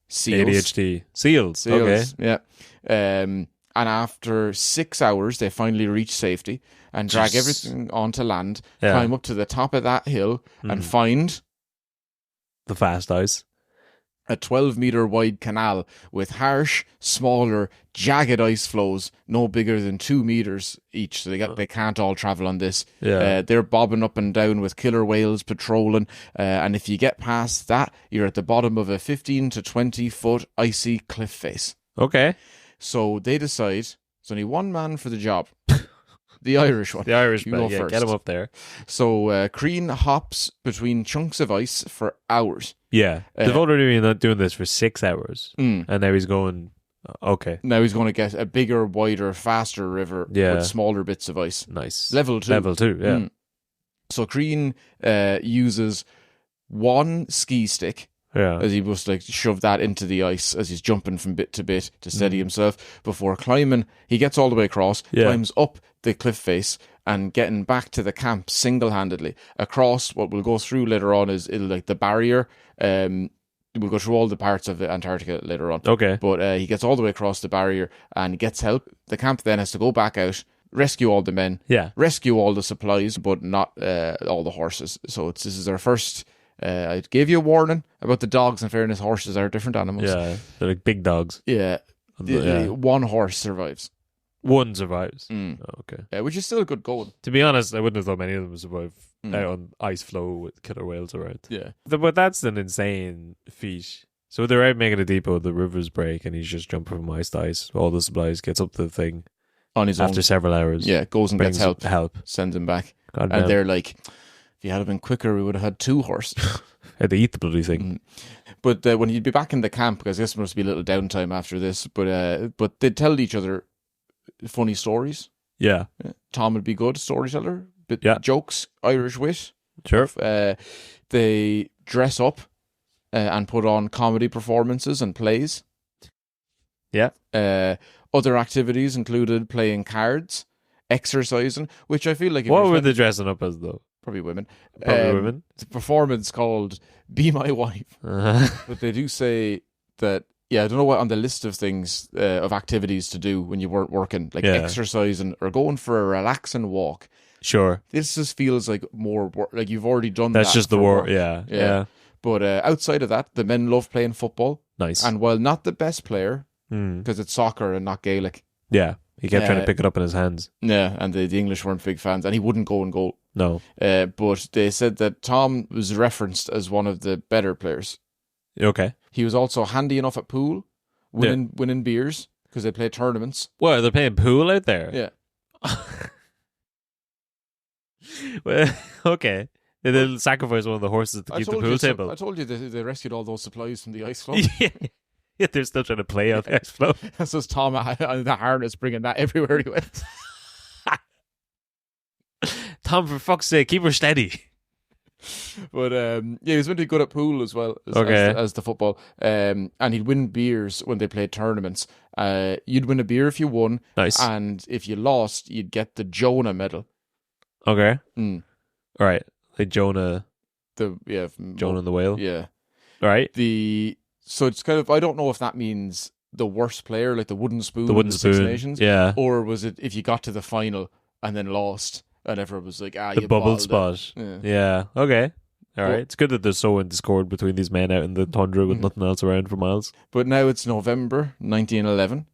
S1: seals.
S3: ADHD. Seals. Okay.
S1: Yeah. And after 6 hours, they finally reach safety and drag everything onto land, climb up to the top of that hill and find...
S3: the fast ice.
S1: a 12-meter wide canal with harsh, smaller, jagged ice flows no bigger than 2 meters each. So they can't all travel on this.
S3: Yeah.
S1: They're bobbing up and down with killer whales patrolling. And if you get past that, you're at the bottom of a 15 to 20 foot icy cliff face.
S3: Okay.
S1: So they decide there's only one man for the job. The Irish one.
S3: The Irish
S1: You
S3: man.
S1: go
S3: Yeah,
S1: first.
S3: get him up there.
S1: So Crean hops between chunks of ice for hours.
S3: Yeah. They've already been doing this for 6 hours.
S1: Mm.
S3: And now he's going, okay.
S1: Now he's going to get a bigger, wider, faster river with smaller bits of ice.
S3: Nice.
S1: Level 2.
S3: Level 2, yeah.
S1: Mm. So Crean uses one ski stick
S3: Yeah.
S1: as he must shove that into the ice as he's jumping from bit to bit to steady himself before climbing. He gets all the way across, climbs up the cliff face and getting back to the camp single-handedly. Across what we'll go through later on is the barrier. We'll go through all the parts of Antarctica later on.
S3: Okay.
S1: But he gets all the way across the barrier and gets help. The camp then has to go back out, rescue all the men, rescue all the supplies, but not all the horses. So this is our first... I gave you a warning about the dogs. In fairness, horses are different animals.
S3: Yeah, they're like big dogs.
S1: Yeah. One horse survives.
S3: One survives.
S1: Mm.
S3: Oh, okay.
S1: Which is still a good going.
S3: To be honest, I wouldn't have thought many of them would survive out on ice floe with killer whales around.
S1: Yeah.
S3: But that's an insane feat. So they're out making a depot, the rivers break, and he's just jumping from ice to ice. All the supplies, gets up to the thing
S1: On his
S3: after
S1: own.
S3: several hours.
S1: Yeah, goes and gets
S3: brings
S1: help. Sends him back.
S3: God
S1: And
S3: damn.
S1: they're like, if you had been quicker, we would have had 2 horses.
S3: Had to eat the bloody thing.
S1: But when he'd be back in the camp, because this must be a little downtime after this, but they'd tell each other funny stories.
S3: Yeah.
S1: Tom would be good storyteller. Bit jokes, Irish wit.
S3: Sure.
S1: They dress up and put on comedy performances and plays.
S3: Yeah.
S1: Other activities included playing cards, exercising, which I feel like...
S3: What were they dressing up as, though?
S1: Probably women.
S3: Probably women.
S1: It's a performance called Be My Wife. But they do say that, I don't know what on the list of things, of activities to do when you weren't working, like exercising or going for a relaxing walk.
S3: Sure.
S1: This just feels like more work, like you've already done that.
S3: That's just the war.
S1: work.
S3: Yeah.
S1: But outside of that, the men love playing football.
S3: Nice.
S1: And while not the best player, because it's soccer and not Gaelic.
S3: Yeah. He kept trying to pick it up in his hands.
S1: Yeah, and the English weren't big fans, and he wouldn't go in goal.
S3: No.
S1: But they said that Tom was referenced as one of the better players.
S3: Okay.
S1: He was also handy enough at pool, winning beers, because they play tournaments.
S3: What, they're playing pool out there?
S1: Yeah.
S3: Well, okay. And then sacrifice one of the horses to keep the pool table.
S1: I told you they rescued all those supplies from the ice floe.
S3: Yeah, they're still trying to play on the ice floe.
S1: That's just Tom on the harness bringing that everywhere he went.
S3: Tom, for fuck's sake, keep her steady.
S1: But he was meant to be good at pool as well as the football. And he'd win beers when they played tournaments. You'd win a beer if you won.
S3: Nice.
S1: And if you lost, you'd get the Jonah medal.
S3: Okay.
S1: Mm.
S3: All right. Like Jonah.
S1: Jonah
S3: and the whale.
S1: Yeah.
S3: All right.
S1: So it's kind of, I don't know if that means the worst player, like the wooden spoon, Six Nations, or was it if you got to the final and then lost, and everyone was like,
S3: the
S1: you
S3: bubble
S1: balled
S3: spot.
S1: it.
S3: Yeah. Okay. All right. It's good that there's so in discord between these men out in the tundra with nothing else around for miles.
S1: But now it's November 1911.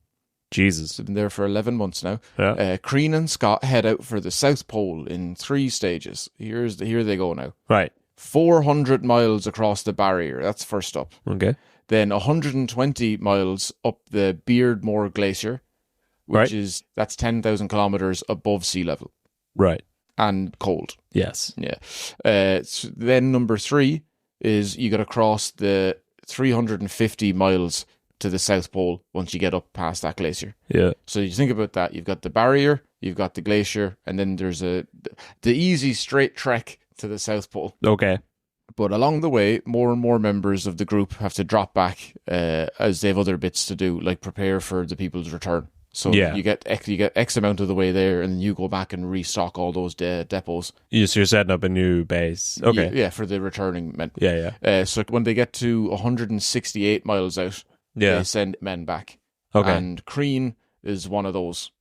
S3: Jesus.
S1: It's been there for 11 months now.
S3: Yeah.
S1: Crean and Scott head out for the South Pole in 3 stages. Here they go now.
S3: Right.
S1: 400 miles across the barrier. That's first up.
S3: Okay.
S1: Then 120 miles up the Beardmore Glacier, that's 10,000 kilometers above sea level.
S3: Right.
S1: And cold.
S3: Yes.
S1: Yeah. Then number 3 is you got to cross the 350 miles to the South Pole once you get up past that glacier.
S3: Yeah.
S1: So you think about that. You've got the barrier, you've got the glacier, and then there's the easy straight trek to the South Pole.
S3: Okay.
S1: But along the way, more and more members of the group have to drop back as they have other bits to do, like prepare for the people's return. So you get X amount of the way there, and then you go back and restock all those depots.
S3: So you're setting up a new base. Okay.
S1: Yeah, for the returning men.
S3: Yeah.
S1: So when they get to 168 miles out, they send men back.
S3: Okay.
S1: And Crean is one of those.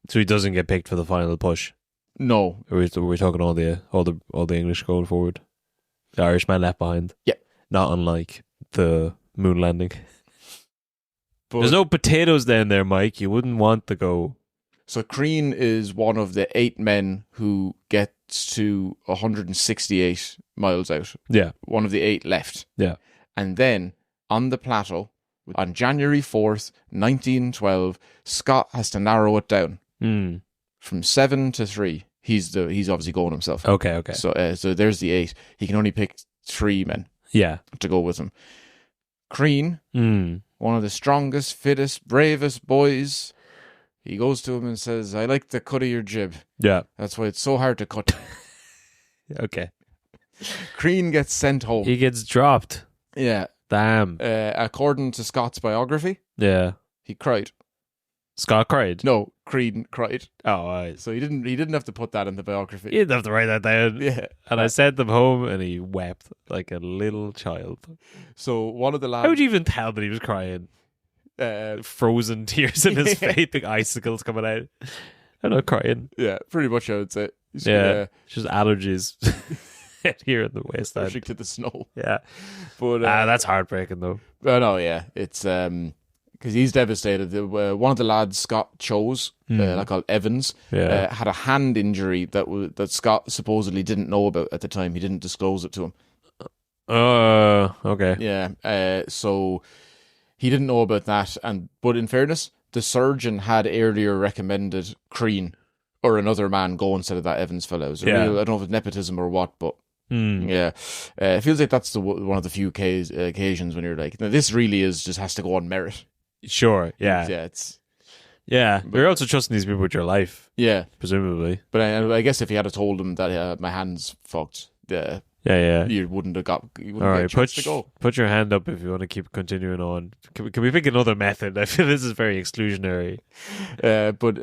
S3: So he doesn't get picked for the final push.
S1: No.
S3: We're talking all the English going forward. The Irishman left behind.
S1: Yeah.
S3: Not unlike the moon landing.
S1: But,
S3: There's no potatoes down there, Mike. You wouldn't want to go.
S1: So Crean is one of the 8 men who gets to 168 miles out.
S3: Yeah.
S1: One of the 8 left.
S3: Yeah.
S1: And then on the plateau, on January 4th, 1912, Scott has to narrow it down from 7 to 3. He's obviously going himself.
S3: Okay.
S1: So there's the 8. He can only pick 3 men to go with him. Crean, one of the strongest, fittest, bravest boys, he goes to him and says, I like the cut of your jib.
S3: Yeah.
S1: That's why it's so hard to cut.
S3: Okay.
S1: Crean gets sent home.
S3: He gets dropped.
S1: Yeah.
S3: Damn.
S1: According to Scott's biography,
S3: Yeah.
S1: he cried.
S3: Scott cried.
S1: No, Crean cried.
S3: Oh,
S1: So he didn't have to put that in the biography.
S3: he didn't have to write that down.
S1: Yeah.
S3: And I sent them home and he wept like a little child.
S1: So one of the lads...
S3: How would you even tell that he was crying? Frozen tears in his face, big icicles coming out. I'm not crying.
S1: Yeah, pretty much I would say.
S3: Yeah, it's just allergies here in the West End.
S1: Pushing to the snow.
S3: Yeah.
S1: But
S3: That's heartbreaking though.
S1: Oh no, yeah. It's because he's devastated. One of the lads Scott chose, like called Evans, had a hand injury that Scott supposedly didn't know about at the time. He didn't disclose it to him.
S3: Okay.
S1: Yeah. So he didn't know about that. But in fairness, the surgeon had earlier recommended Crean or another man go instead of that Evans fellow. I don't know if it's nepotism or what, but yeah, it feels like that's one of the few occasions when you're like, no, this really just has to go on merit.
S3: Sure. Yeah.
S1: Yeah.
S3: You're also trusting these people with your life.
S1: Yeah.
S3: Presumably.
S1: But I guess if he had told him that my hand's fucked, you wouldn't have got. You wouldn't
S3: All
S1: get
S3: right,
S1: a chance to go.
S3: put your hand up if you want to keep continuing on. Can we pick another method? I feel this is very exclusionary.
S1: But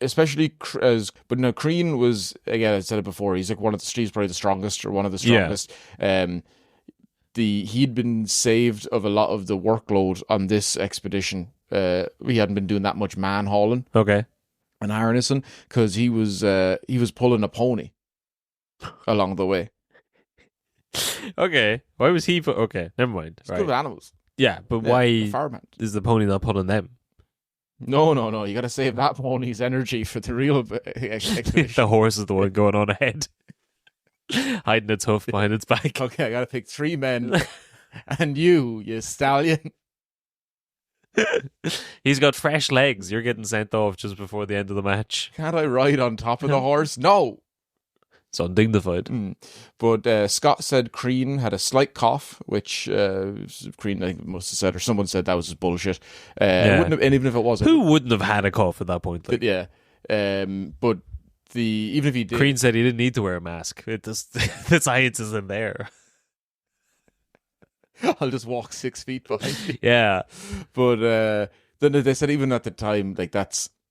S1: especially but no, Crean was, again, I said it before, he's like he's probably the strongest or one of the strongest. He'd been saved of a lot of the workload on this expedition. He hadn't been doing that much man hauling.
S3: Okay.
S1: And harnessing because he was pulling a pony along the way.
S3: Okay. Why was he? Okay, never mind.
S1: It's good with animals.
S3: Yeah, but why
S1: farmhand
S3: is the pony not pulling them?
S1: No. You got to save that pony's energy for the real expedition.
S3: The horse is the one going on ahead, hiding its hoof behind its back.
S1: Okay, I got to pick 3 men, and you stallion.
S3: He's got fresh legs. You're getting sent off just before the end of the match.
S1: Can't I ride on top of the horse? No.
S3: It's undignified.
S1: But Scott said Crean had a slight cough, which Crean, I think, must have said, or someone said that was just bullshit. Wouldn't have, and even if it wasn't,
S3: who wouldn't have had a cough at that point? Like?
S1: Yeah. But even if he did,
S3: Crean said he didn't need to wear a mask. The science isn't there.
S1: I'll just walk 6 feet behind you.
S3: Yeah.
S1: But then they said even at the time, like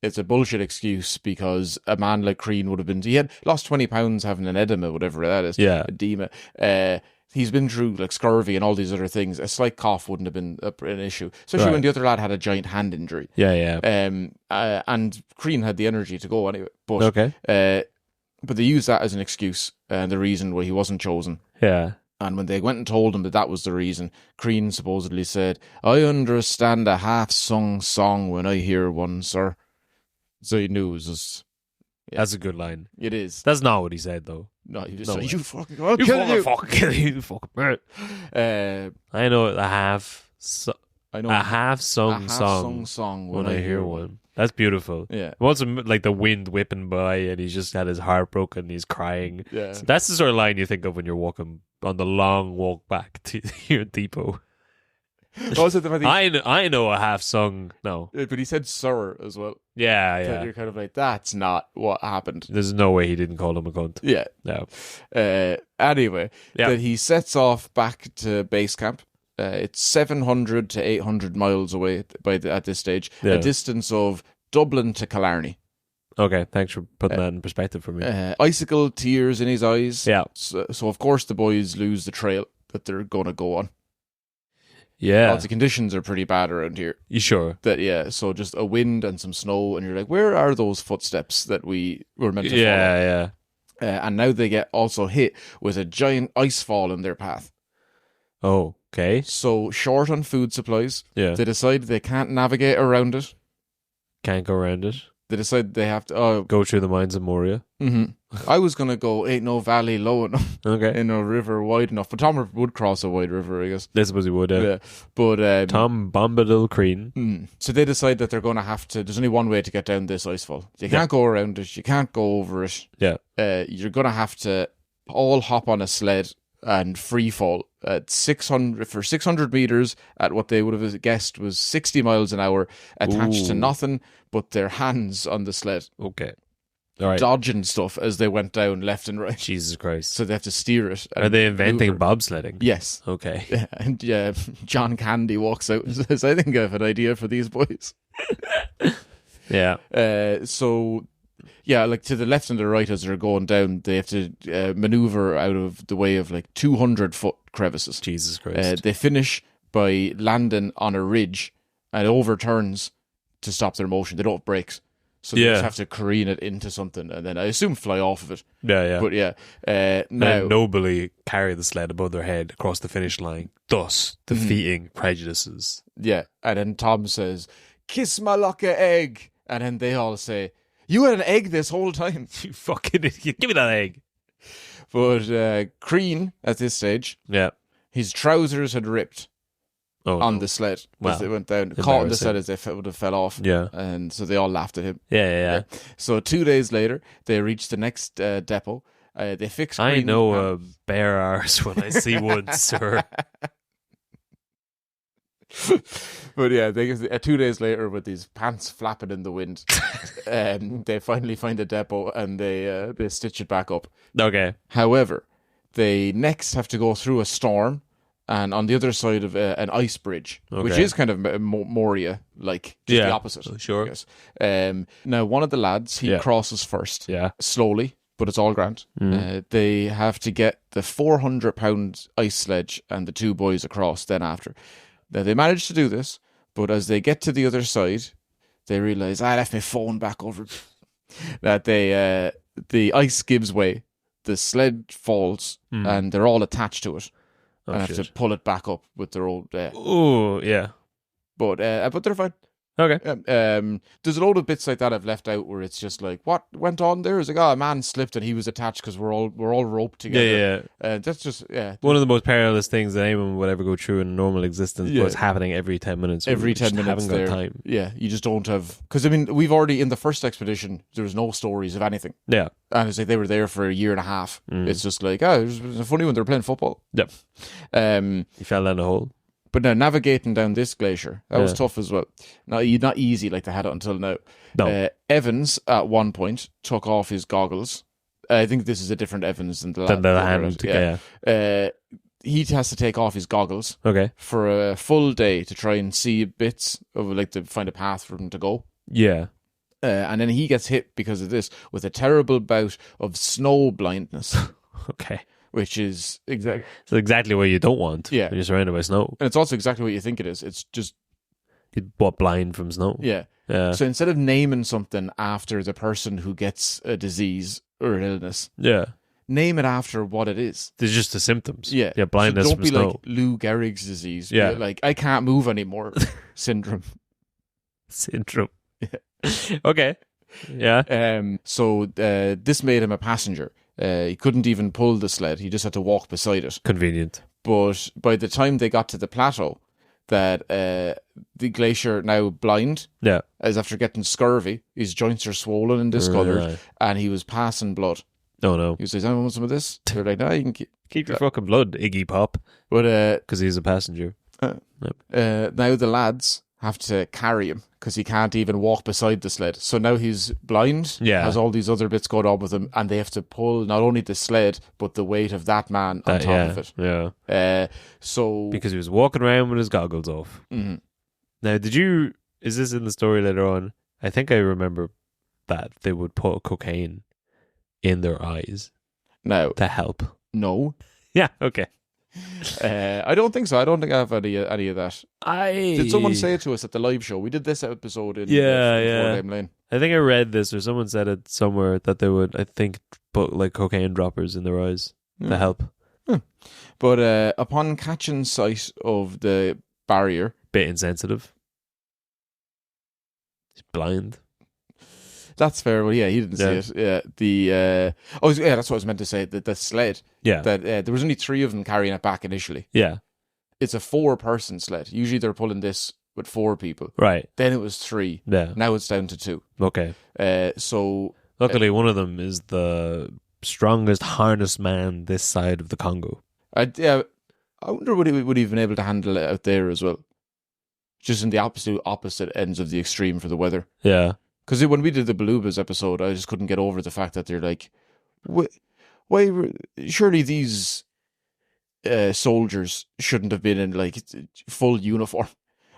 S1: it's a bullshit excuse because a man like Crean would have he had lost 20 pounds having an edema, whatever that is.
S3: Yeah.
S1: Edema. He's been through like scurvy and all these other things. A slight cough wouldn't have been an issue, especially when the other lad had a giant hand injury.
S3: Yeah.
S1: And Crean had the energy to go anyway. But,
S3: okay.
S1: But they used that as an excuse and the reason why he wasn't chosen.
S3: Yeah.
S1: And when they went and told him that was the reason, Crean supposedly said, I understand a half-sung song when I hear one, sir. So he knew it was just... Yeah.
S3: That's a good line.
S1: It is.
S3: That's not what he said, though.
S1: No, he just said,
S3: way.
S1: you fucking... I'll kill you.
S3: Fucking kill you. You fucking bird. I know a half-sung
S1: song
S3: when I hear one. That's beautiful.
S1: Yeah.
S3: Also, like the wind whipping by and he's just had his heart broken and he's crying.
S1: Yeah.
S3: So that's the sort of line you think of when you're walking on the long walk back to your depot.
S1: Also,
S3: I know a half-sung... No.
S1: But he said sir as well.
S3: Yeah.
S1: So you're kind of like, that's not what happened.
S3: There's no way he didn't call him a cunt.
S1: Yeah.
S3: No.
S1: Anyway, that he sets off back to base camp. It's 700 to 800 miles away at this stage.
S3: Yeah.
S1: A distance of Dublin to Killarney.
S3: Okay, thanks for putting that in perspective for me.
S1: Icicle tears in his eyes.
S3: Yeah.
S1: So of course the boys lose the trail that they're going to go on.
S3: Yeah.
S1: Lots of conditions are pretty bad around here.
S3: You sure?
S1: So just a wind and some snow, and you're like, where are those footsteps that we were meant to follow?
S3: Yeah.
S1: And now they get also hit with a giant ice fall in their path.
S3: Oh, okay.
S1: So short on food supplies.
S3: Yeah.
S1: They decide they can't navigate around it.
S3: Can't go around it.
S1: They decide they have to.
S3: Go through the mines of Moria.
S1: I was gonna go. Ain't no valley low enough.
S3: Okay.
S1: Ain't no river wide enough. But Tom would cross a wide river, I guess.
S3: I suppose he would.
S1: Yeah. But
S3: Tom Bombadil Crean.
S1: So they decide that they're going to have to. There's only one way to get down this icefall. You can't go around it. You can't go over it.
S3: Yeah.
S1: You're going to have to all hop on a sled and free fall at 600 meters at what they would have guessed was 60 miles an hour, attached to nothing but their hands on the sled.
S3: Okay. All right.
S1: Dodging stuff as they went down left and right.
S3: Jesus Christ.
S1: So they have to steer it.
S3: Are they inventing
S1: maneuver.
S3: bobsledding?
S1: Yes.
S3: Okay.
S1: Yeah, and John Candy walks out and says, I think I have an idea for these boys.
S3: Yeah.
S1: Like to the left and the right as they're going down, they have to maneuver out of the way of like 200-foot crevices.
S3: Jesus Christ.
S1: They finish by landing on a ridge and it overturns to stop their motion. They don't have brakes. So they just have to careen it into something and then I assume fly off of it.
S3: Yeah.
S1: But
S3: now nobly carry the sled above their head across the finish line, thus defeating prejudices.
S1: Yeah. And then Tom says, kiss my lucky egg. And then they all say, you had an egg this whole time.
S3: You fucking idiot. Give me that egg.
S1: But Crean, at this stage, his trousers had ripped on the sled as they went down. Caught on the sled as they would have fell off.
S3: Yeah.
S1: And so they all laughed at him.
S3: Yeah.
S1: So 2 days later, they reached the next depot. They fixed
S3: I
S1: Crean's
S3: know
S1: pants.
S3: a bare arse when I see one, sir.
S1: But yeah, 2 days later, with these pants flapping in the wind, they finally find a depot and they stitch it back up.
S3: Okay.
S1: However, they next have to go through a storm and on the other side of an ice bridge, which is kind of Moria, like just the opposite.
S3: Sure.
S1: I guess. Now, one of the lads, he crosses first, slowly, but it's all grand. They have to get the 400-pound ice sledge and the two boys across then after. Now, they manage to do this, but as they get to the other side, they realise, I left my phone back over. That the ice gives way, the sled falls, and they're all attached to it. And have to pull it back up with their old...
S3: Oh, yeah.
S1: But they're fine.
S3: Okay.
S1: There's a load of bits like that I've left out where it's just like, what went on there? It's like, a man slipped and he was attached because we're all roped together.
S3: Yeah.
S1: That's just,
S3: one of the most perilous things that anyone would ever go through in normal existence, but it's happening every 10 minutes.
S1: Every 10 minutes
S3: haven't
S1: there.
S3: got time.
S1: Yeah, you just don't have... Because, I mean, we've already, in the first expedition, there was no stories of anything.
S3: Yeah.
S1: And it's like they were there for a year and a half. It's just like, it was funny when they were playing football.
S3: Yep. He fell down a hole.
S1: But now navigating down this glacier, that was tough as well. Not easy like they had it until now.
S3: No.
S1: Evans, at one point, took off his goggles. I think this is a different Evans than the lad. He has to take off his goggles for a full day to try and see bits of, like, to find a path for him to go.
S3: Yeah.
S1: And then he gets hit because of this with a terrible bout of snow blindness.
S3: Okay.
S1: Which is
S3: exactly what you don't want when you're surrounded by snow.
S1: And it's also exactly what you think it is. It's just...
S3: You're blind from snow.
S1: Yeah. So instead of naming something after the person who gets a disease or an illness, name it after what it is.
S3: There's just the symptoms.
S1: Yeah.
S3: Blindness
S1: so don't
S3: from
S1: be
S3: snow.
S1: like Lou Gehrig's disease.
S3: Yeah.
S1: Like, I can't move anymore syndrome.
S3: Syndrome. Okay. Yeah.
S1: So this made him a passenger. He couldn't even pull the sled. He just had to walk beside it.
S3: Convenient.
S1: But by the time they got to the plateau, that the glacier now blind, as after getting scurvy, his joints are swollen and discoloured, and he was passing blood.
S3: Oh no!
S1: He says, "I want some of this." They're like, "No, you can
S3: keep your fucking blood, Iggy Pop."
S1: But
S3: because he's a passenger.
S1: Now the lads have to carry him because he can't even walk beside the sled. So now he's blind, has all these other bits going on with him, and they have to pull not only the sled, but the weight of that man on top of it.
S3: Yeah.
S1: So
S3: because he was walking around with his goggles off.
S1: Mm-hmm.
S3: Now, is this in the story later on? I think I remember that they would put cocaine in their eyes
S1: now
S3: to help.
S1: No.
S3: Yeah, okay.
S1: I don't think so. I don't think I have any of that. Did someone say it to us at the live show? We did this episode in Lane.
S3: I think I read this, or someone said it somewhere, that they would, I think, put like cocaine droppers in their eyes to help.
S1: But upon catching sight of the barrier,
S3: Bit insensitive. He's blind.
S1: that's fair. Well, yeah, he didn't see it. Yeah, that's what I was meant to say. The sled.
S3: Yeah.
S1: That there was only 3 of them carrying it back initially.
S3: Yeah.
S1: It's a 4-person sled. Usually they're pulling this with 4 people.
S3: Right.
S1: Then it was 3.
S3: Yeah.
S1: Now it's down to 2.
S3: Okay.
S1: So
S3: Luckily, one of them is the strongest harness man this side of the Congo.
S1: I wonder would he have been able to handle it out there as well, just in the opposite ends of the extreme for the weather.
S3: Yeah.
S1: Because when we did the Belubas episode, I just couldn't get over the fact that they're like, why? Surely these soldiers shouldn't have been in like full uniform,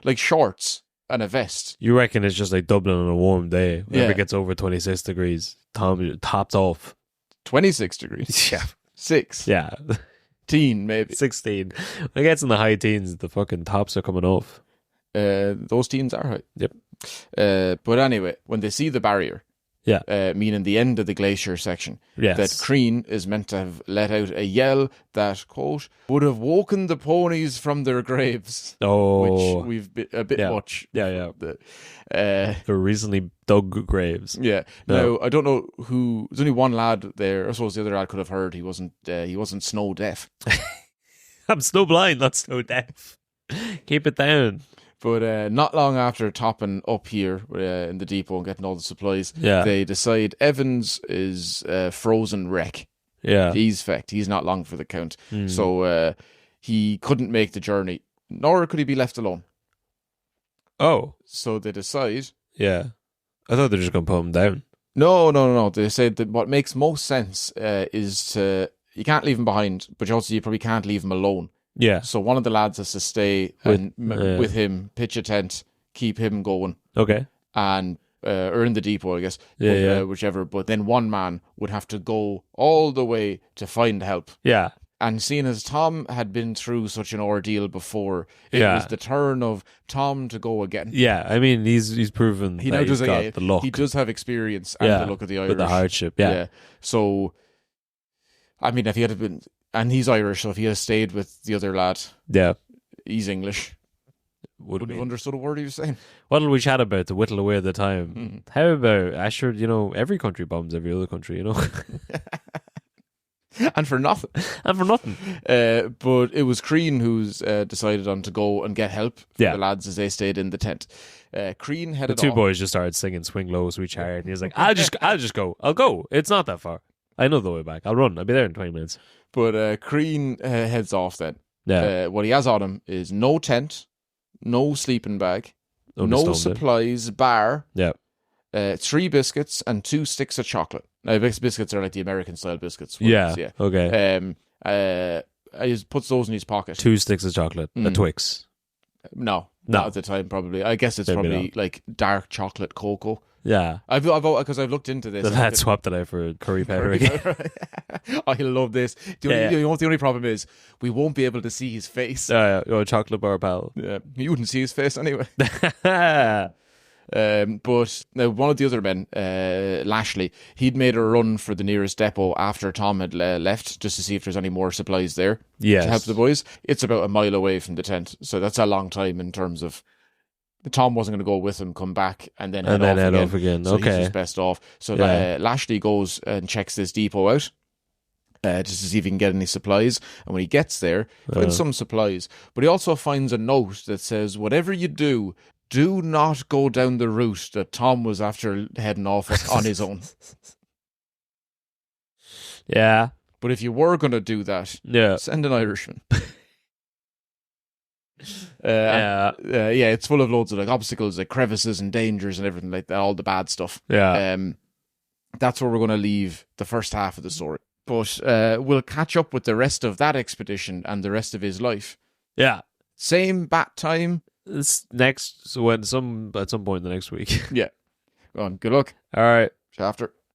S1: like shorts and a vest.
S3: You reckon it's just like Dublin on a warm day? Whenever
S1: Yeah.
S3: it gets over 26 degrees, Tom tops off.
S1: 26 degrees.
S3: Yeah.
S1: 16
S3: Yeah.
S1: maybe.
S3: 16. When it gets in the high teens, the fucking tops are coming off.
S1: Those teens are high.
S3: Yep.
S1: But anyway, when they see the barrier, meaning the end of the glacier section,
S3: Yes.
S1: that Crean is meant to have let out a yell that, quote, would have woken the ponies from their graves.
S3: Oh.
S1: Which we've been a bit much.
S3: Yeah. They're recently dug graves.
S1: Yeah.
S3: No.
S1: Now, I don't know who. There's only one lad there. I suppose the other lad could have heard. He wasn't snow deaf.
S3: I'm snow blind, not snow deaf. Keep it down.
S1: But not long after topping up here in the depot and getting all the supplies,
S3: Yeah.
S1: they decide Evans is frozen wreck.
S3: Yeah.
S1: He's fecked. He's not long for the count. So he couldn't make the journey, nor could he be left alone.
S3: Oh.
S1: So they decide,
S3: Yeah. I thought they were just going to put him down.
S1: no. They said that what makes most sense is you can't leave him behind, but you probably can't leave him alone.
S3: Yeah.
S1: So one of the lads has to stay with him, pitch a tent, keep him going,
S3: Okay.
S1: and or in the depot, I guess,
S3: Yeah.
S1: whichever. But then one man would have to go all the way to find help.
S3: Yeah.
S1: And seeing as Tom had been through such an ordeal before, it
S3: Yeah.
S1: was the turn of Tom to go again.
S3: Yeah. I mean, he's proven
S1: He
S3: that
S1: now
S3: he's
S1: does
S3: got the luck.
S1: He does have experience and the look of the Irish.
S3: With the hardship. Yeah.
S1: So, I mean, if he had been, and he's Irish, so if he had stayed with the other lad,
S3: Yeah.
S1: he's English,
S3: Would
S1: wouldn't
S3: be.
S1: have understood a word he was saying.
S3: What'll we chat about to whittle away the time? How about Asher? Every country bombs every other country.
S1: And for nothing.
S3: And for nothing.
S1: But it was Crean who's decided on to go and get help for
S3: Yeah.
S1: the lads as they stayed in the tent. Crean
S3: The
S1: headed
S3: two
S1: off.
S3: boys just started singing "Swing Low, Sweet Chariot," and he's like, "I'll just go. I'll go. It's not that far. I know the way back. I'll run. I'll be there in 20 minutes."
S1: But Crean heads off then.
S3: Yeah.
S1: What he has on him is no tent, no sleeping bag,
S3: Only
S1: no
S3: stoned it.
S1: supplies, bar,
S3: Yeah.
S1: 3 biscuits and 2 sticks of chocolate. Now, biscuits are like the American style biscuits.
S3: Yeah.
S1: Yeah.
S3: Okay.
S1: He just puts those in his pocket.
S3: 2 sticks of chocolate. A Twix.
S1: No,
S3: No.
S1: not at the time. Probably. I guess it's
S3: Maybe
S1: probably
S3: not.
S1: like dark chocolate cocoa.
S3: Yeah.
S1: Because I've looked into this.
S3: The lad swapped it out for curry powder again.
S1: I love this. The only problem is we won't be able to see his face.
S3: Chocolate bar pal.
S1: Yeah, you wouldn't see his face anyway. But now one of the other men, Lashley, he'd made a run for the nearest depot after Tom had left, just to see if there's any more supplies there
S3: Yes.
S1: to help the boys. It's about a mile away from the tent, so that's a long time in terms of. Tom wasn't going to go with him, come back, and then head off again. So
S3: Okay.
S1: he's just best off. So
S3: Yeah.
S1: Lashley goes and checks this depot out. Just to see if he can get any supplies. And when he gets there, he finds some supplies. But he also finds a note that says, whatever you do not go down the route that Tom was after heading off on his own.
S3: Yeah.
S1: But if you were going to do that,
S3: Yeah.
S1: send an Irishman.
S3: Yeah.
S1: It's full of loads of like obstacles, like crevices and dangers and everything like that, all the bad stuff.
S3: Yeah.
S1: That's where we're going to leave the first half of the story. But we'll catch up with the rest of that expedition and the rest of his life.
S3: Yeah.
S1: Same bat time.
S3: It's next. So at some point in the next week.
S1: Yeah. Go on. Good luck.
S3: All right.
S1: After.